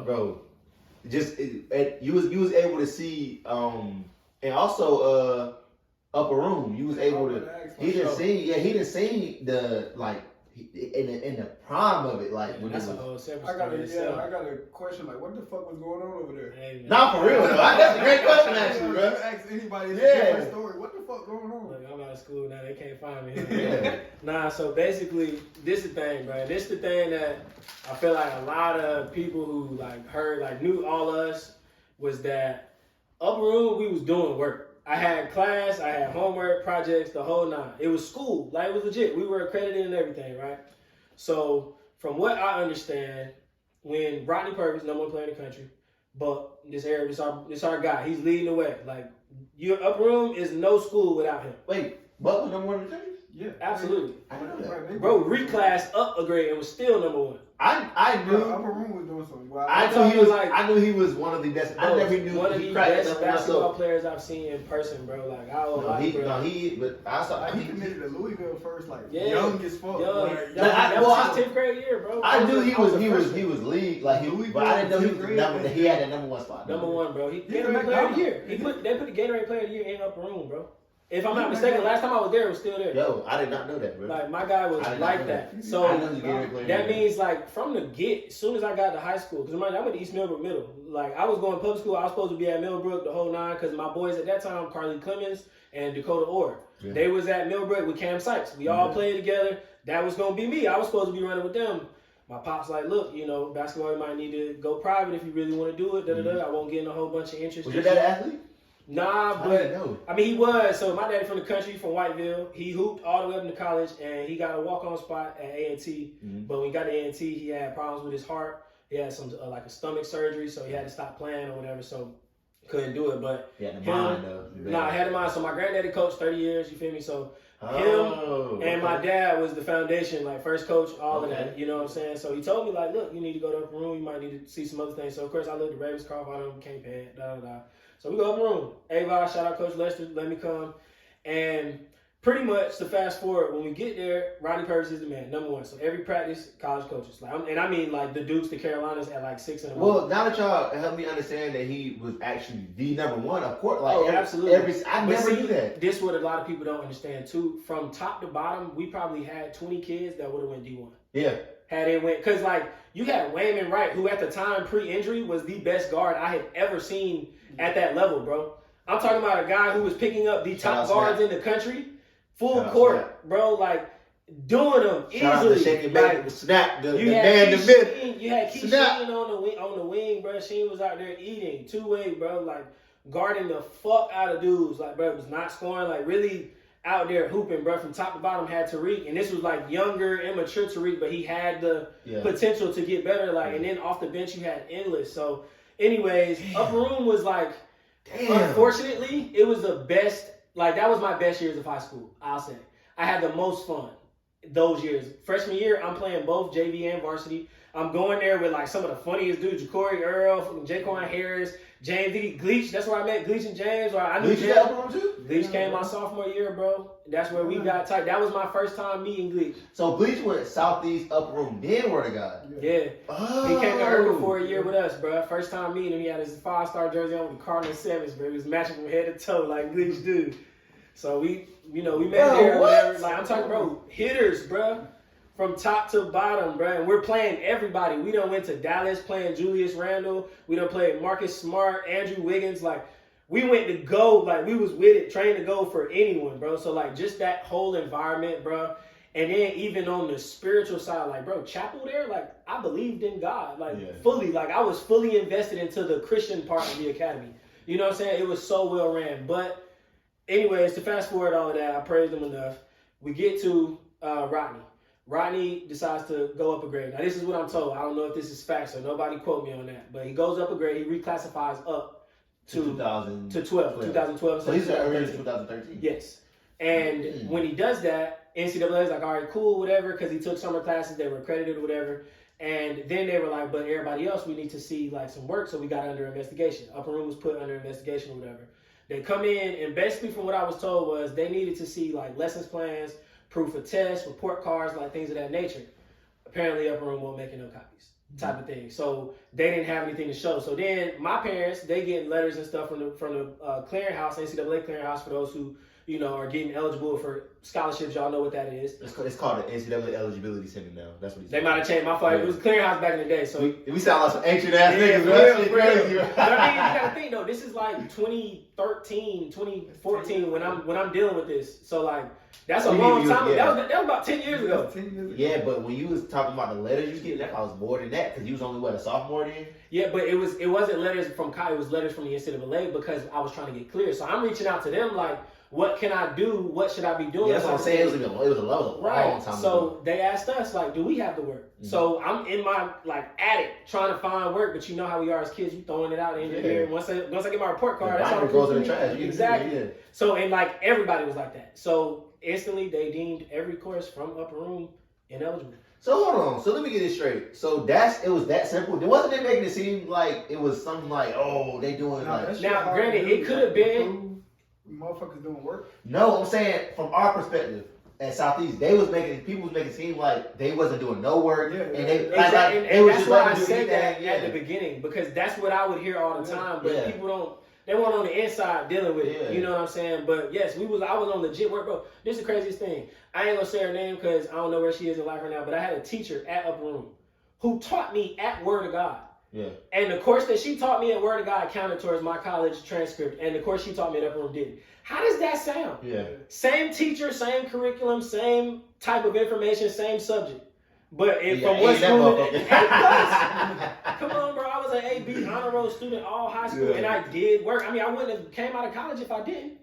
bro. You was able to see and also upper room. You was able to. He didn't see the like in the prime of it, like when that's it a whole was. separate I got a question. Like, what the fuck was going on over there? Hey, Not for real though. That's a great question, actually, bro. Ask anybody. It's a different story. What the fuck going on? Look, I'm out of school now. They can't find me. Nah. So basically, this is the thing, bro. This is the thing that I feel like a lot of people who like heard, like knew all of us, was that upper room we was doing work. I had class, I had homework, projects, the whole nine. It was school, like it was legit. We were accredited and everything, right? So from what I understand, when Rodney Purvis, #1 player in the country, but this our guy. He's leading the way. Like your upper room is no school without him. Wait, Buck was #1 in the country? Yeah, absolutely. I know that. Bro, reclassed up a grade and was still #1. I knew upper room was doing something. Well, I knew he was one of the best. Bro, I never knew one of he the cracked best basketball players I've seen in person, bro. Like I owe but I saw he committed to Louisville first, like young as fuck. That was his 10th grade year, bro. I knew he was league, like but I didn't know he had that #1 spot. #1, bro. He Gatorade player of the year. They put the Gatorade player of the year in upper room, bro. If I'm not mistaken, last time I was there, it was still there. Yo, I did not know that, bro. Like, my guy was like that. So, that means, like, from the get, as soon as I got to high school, because I went to East Millbrook Middle. Like, I was going to public school. I was supposed to be at Millbrook the whole nine, because my boys at that time, Carly Clemens and Dakota Orr, they was at Millbrook with Cam Sykes. We all played together. That was going to be me. I was supposed to be running with them. My pop's like, look, you know, basketball, you might need to go private if you really want to do it. I won't get in a whole bunch of interest. Was your dad an athlete? Nah, but I mean, he was. So my daddy from the country, from Whiteville. He hooped all the way up into college, and he got a walk-on spot at A&T. But when he got to A&T, he had problems with his heart. He had some like a stomach surgery, so he had to stop playing or whatever. So couldn't do it. But he had the mind, though. Nah, I had the mind. So my granddaddy coached 30 years. You feel me? So him and my dad was the foundation, like first coach, all of that. You know what I'm saying? So he told me like, look, you need to go to upper room. You might need to see some other things. So of course I looked at Ravenscroft. I don't can't pay it. So we go upper room. Ava, shout out Coach Lester, let me come. And pretty much to fast forward, when we get there, Rodney Purvis is the man, #1. So every practice, college coaches. Like, and I mean like the Dukes, the Carolinas at like 6 in a row. Well, now that y'all help me understand that he was actually the #1, of course. Like, absolutely. I never knew that. This is what a lot of people don't understand too. From top to bottom, we probably had 20 kids that would have went D1. Yeah. Had it went, because like you had Wayman Wright, who at the time pre-injury was the best guard I had ever seen at that level, bro. I'm talking about a guy who was picking up the top guards in the country, full court, bro, like doing them easily. Like, snap, the you man in the mid. You had Keyshawn on the wing, bro. Sheen was out there eating two-way, bro, like guarding the fuck out of dudes. Like, bro, was not scoring, like really out there hooping, bro, from top to bottom. Had Tariq, and this was like younger, immature Tariq, but he had the potential to get better. Like, and then off the bench you had Endless. So, anyways, upper room was like, unfortunately, it was the best. Like, that was my best years of high school. I'll say I had the most fun those years. Freshman year, I'm playing both JV and varsity. I'm going there with like some of the funniest dudes: Ja'Cory Earl, Jaquan Harris, James D. Gleach. That's where I met Gleach and James. Or I knew Gleach came my sophomore year, bro. That's where we got tight. That was my first time meeting Gleach. So Gleach went southeast upper room, then where to God? Yeah. He came to Urban for a year with us, bro. First time meeting him, he had his 5-star jersey on with the Cardinal 7s, bro. He was matching from head to toe like Gleach do. So we met there or whatever. Like, I'm talking, bro, hitters, bro. From top to bottom, bro. And we're playing everybody. We done went to Dallas playing Julius Randle. We done played Marcus Smart, Andrew Wiggins. Like, we went to go, like, we was with it, trained to go for anyone, bro. So, like, just that whole environment, bro. And then even on the spiritual side, like, bro, chapel there, like, I believed in God, like, fully. Like, I was fully invested into the Christian part of the academy. You know what I'm saying? It was so well ran. But anyways, to fast forward all of that, I praised him enough. We get to Rodney. Rodney decides to go up a grade. Now, this is what I'm told. I don't know if this is fact, so nobody quote me on that. But he goes up a grade. He reclassifies up to 2012. So he's early 2013. Yes. And when he does that, NCAA is like, all right, cool, whatever, because he took summer classes. They were accredited or whatever. And then they were like, but everybody else, we need to see like some work, so we got under investigation. Upper room was put under investigation or whatever. They come in, and basically from what I was told was they needed to see like lessons plans, proof of tests, report cards, like things of that nature. Apparently, upper room won't make no copies. type of thing. So they didn't have anything to show. So then my parents, they get letters and stuff from the clearinghouse, NCAA clearinghouse, for those who are getting eligible for scholarships. Y'all know what that is. It's called the NCAA Eligibility Center now. That's what they might have changed. My fault. It was clearinghouse back in the day. So we sound like some ancient ass niggas. Real. Crazy. But I mean, you gotta think though. This is like 2013, 2014 when I'm dealing with this. So like that's a long time ago. That was about 10 years ago. Yeah, but when you was talking about the letters you was getting, that was more than that because you was only a sophomore then. Yeah, but it wasn't letters from Kai. It was letters from the NCAA because I was trying to get clear. So I'm reaching out to them like, what can I do? What should I be doing? Yeah, that's what I'm saying. It was a long time ago. So they asked us like, do we have the work? Mm-hmm. So I'm in my attic trying to find work, but you know how we are as kids. You throwing it out in your ear. Once I get my report card, that's all it goes in the trash. Exactly. Yeah. So and everybody was like that. So instantly they deemed every course from upper room ineligible. So hold on. So let me get this straight. So it was that simple. Wasn't it making it seem like it was something like, oh, they doing like. Now, granted, it could have been. Motherfuckers doing work. No, I'm saying from our perspective at Southeast, people was making it seem like they wasn't doing no work, and they and that's why I said that at the beginning because that's what I would hear all the time. But people they weren't on the inside dealing with it. You know what I'm saying? But yes, I was on legit work, bro. This is the craziest thing. I ain't gonna say her name because I don't know where she is in life right now. But I had a teacher at Upper Room who taught me at Word of God. Yeah. And the course that she taught me at Word of God counted towards my college transcript, and the course she taught me at Upper Room didn't. How does that sound? Yeah. Same teacher, same curriculum, same type of information, same subject. But from what school? Come on, bro. I was an AB honor roll student all high school, and I did work. I mean, I wouldn't have came out of college if I didn't.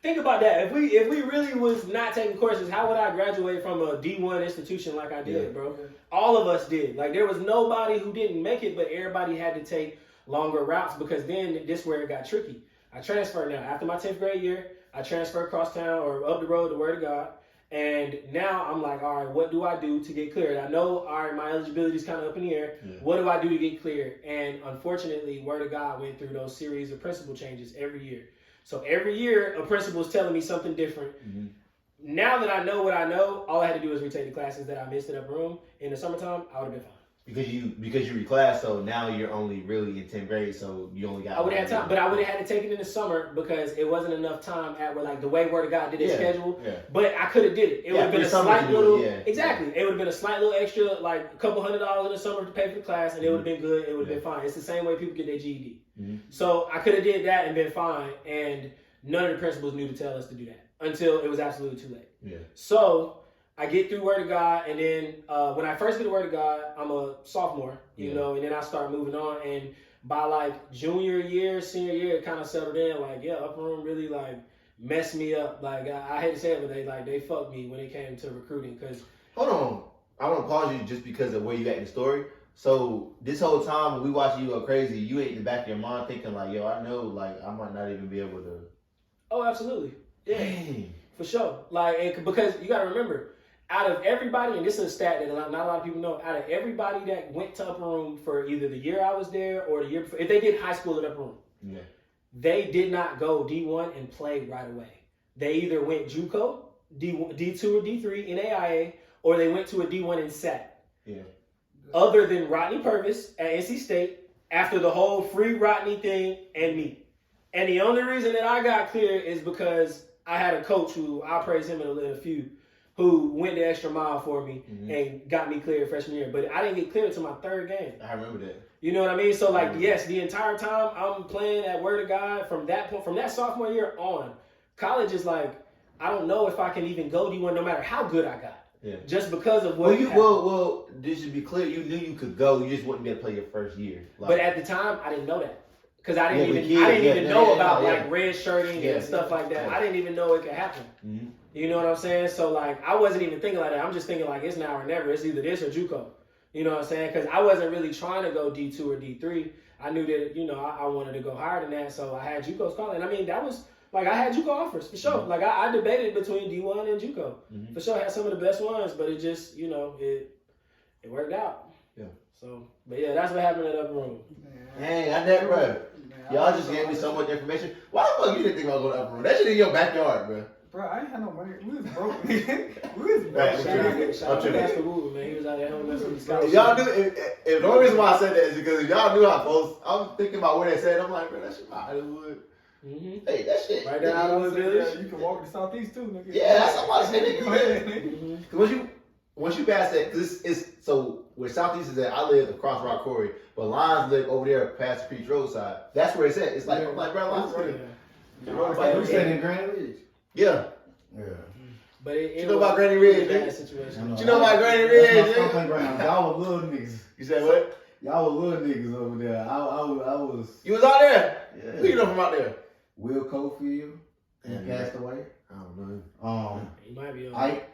Think about that. If we really was not taking courses, how would I graduate from a D1 institution like I did, bro? All of us did. Like there was nobody who didn't make it, but everybody had to take longer routes because then this is where it got tricky. I transferred now. After my 10th grade year, I transferred across town or up the road to Word of God. And now I'm like, all right, what do I do to get cleared? I know, all right, my eligibility is kind of up in the air. Yeah. What do I do to get cleared? And unfortunately, Word of God went through those series of principal changes every year. So every year, a principal is telling me something different. Mm-hmm. Now that I know what I know, all I had to do was retake the classes that I missed at Upper Room. In the summertime, I would have been fine. Because you reclassed, so now you're only really in 10th grade, so you only got. I would have had time, but I would have had to take it in the summer because it wasn't enough time at where the way Word of God did its schedule. Yeah. But I could have did it. It would have been a slight little. Exactly. It would have been a slight little extra, a couple $100 in the summer to pay for the class, and it would have been good. It would have been fine. It's the same way people get their GED. Mm-hmm. So I could have did that and been fine, and none of the principals knew to tell us to do that until it was absolutely too late. Yeah. So I get through Word of God, and then when I first get to Word of God, I'm a sophomore, you know, and then I start moving on. And by junior year, senior year, it kind of settled in. Upper Room really messed me up. I hate to say it, but they fucked me when it came to recruiting. Cause hold on, I want to pause you just because of where you at in the story. So this whole time when we watching you go crazy, you ain't in the back of your mind thinking yo, I know I might not even be able to. Oh, absolutely, yeah, dang. For sure. Because you got to remember. Out of everybody, and this is a stat that not a lot of people know, out of everybody that went to Upper Room for either the year I was there or the year before, if they did high school at Upper Room, they did not go D1 and play right away. They either went JUCO, D2 or D3 in AIA, or they went to a D1 and sat. Yeah. Other than Rodney Purvis at NC State, after the whole free Rodney thing and me. And the only reason that I got clear is because I had a coach who, I'll praise him in a few, who went the extra mile for me and got me cleared freshman year. But I didn't get cleared until my third game. I remember that. You know what I mean? So, yes, the entire time I'm playing at Word of God from that point, from that sophomore year on, college is I don't know if I can even go D1 no matter how good I got. Yeah. Just because of what well, this should be clear. You knew you could go. You just wouldn't be able to play your first year. But at the time, I didn't know that. Because I didn't even know about red shirting and stuff like that. I didn't even know it could happen. Mm-hmm. You know what I'm saying? So I wasn't even thinking like that. I'm just thinking it's now or never. It's either this or JUCO. You know what I'm saying? Because I wasn't really trying to go D2 or D3. I knew that I wanted to go higher than that. So I had JUCO's calling. I mean that was I had JUCO offers for sure. Mm-hmm. I debated between D1 and JUCO. Mm-hmm. For sure, I had some of the best ones, but it just it worked out. Yeah. So, but yeah, that's what happened at Upper Room. Hey, I never. Y'all just gave me so much information. Why the fuck you didn't think I was going to Upper Room? That shit in your backyard, bro. bro, I ain't had no money. We was broke. We was broke. Shout out to Pastor Woo, man. He was out there helping us with the scholarship. Y'all knew, if the only reason why I said that is because if y'all knew how close, I was thinking about where they said, I'm like, bro, that shit out Hollywood. Mm-hmm. Hey, that shit. Right there out on the village. You can walk to Southeast too, nigga. Yeah, that's what I said, Go ahead, nigga. nigga. Cause once you pass that, cause it's so where Southeast is at, I live across Rock Quarry, but Lions live over there past the Creek roadside. That's where it's at. It's like, I'm like, bro, Lions right. You said in Granny Ridge? Yeah. Yeah. But it You know about Granny Ridge, that nigga? situation. You know about Granny Ridge, That's my nigga? stomping ground. Y'all were little niggas. You said what? Y'all were little niggas over there. I was. You was out there? Yeah. Who you know from out there? Will Cofield. He Yeah, passed away. I don't know. He might be on. Ike.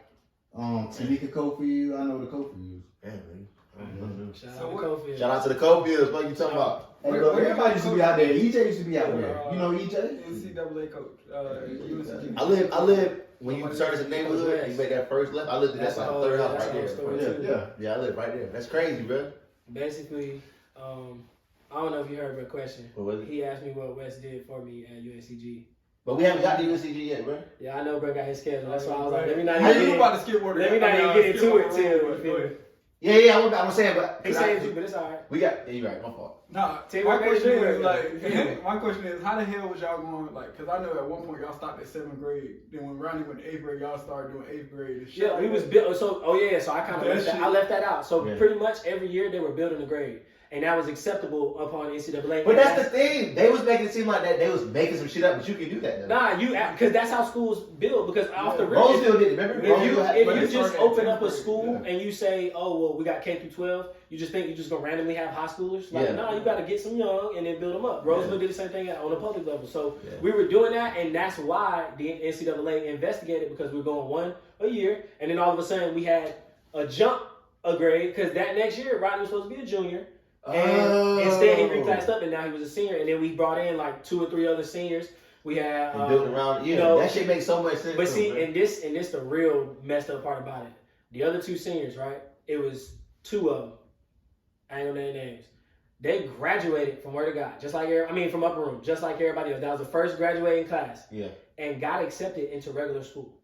Tanika Cofield. I know the Cofields. Yeah, man. I don't know. Shout out to Kofi. Shout out to the Cofields. What you talking about? Hey, look, everybody used to be out there. EJ used to be out there. You know EJ? NCAA coach. I live when you start as a neighborhood, you make that first left. I lived in that like third house right there. Yeah, I live right there. That's crazy, bro. Basically, I don't know if you heard my question. What was it? He asked me what Wes did for me at UNCG. But we haven't got to UNCG yet, bro. Yeah, I know bro got his schedule. That's why I was like, let me not How even you get about to skip order? let me not even get into it till. Yeah, I'm saying, but He saved you, but it's alright. we got. Yeah, you're right. My fault. Nah, my question is like, my question is, how the hell was y'all going like? Cause I know at one point y'all stopped at 7th grade. Then when Rodney went to 8th grade, y'all started doing 8th grade. And shit Yeah, like we was that. built. So, so I kind of left that out. So Yeah. pretty much every year they were building a grade, and that was acceptable upon NCAA. But that's the thing. They was making it seem like that they was making some shit up, but you can do that now. Nah, because that's how schools build. Because off the rip, Roseville did it. Remember? if you just open up a grade, school and you say, oh well, we got K through 12, you just think you're just gonna randomly have high schoolers? Like, nah, you got to get some young and then build them up. Roseville did the same thing on a public level. So we were doing that, and that's why the NCAA investigated, because we were going one a year, and then all of a sudden we had a jump a grade, because that next year Rodney was supposed to be a junior. And instead he reclassed up, and now he was a senior. And then we brought in like 2 or 3 other seniors. We had built around. Yeah, you know, that shit makes so much sense. But see, and this the real messed up part about it. The other 2 seniors, right? It was 2 of them. I ain't gonna name names. They graduated from Word of God, just like from Upper Room, just like everybody else. That was the first graduating class. Yeah. And got accepted into regular school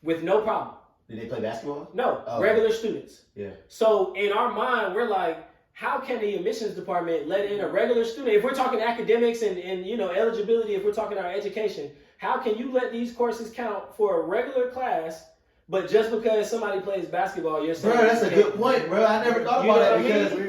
with no problem. Did they play basketball? No, regular students. Yeah. So in our mind, we're like, how can the admissions department let in a regular student? If we're talking academics and eligibility, if we're talking our education, how can you let these courses count for a regular class, but just because somebody plays basketball, you're saying... Bro, that's a good point, bro. I never thought about that because...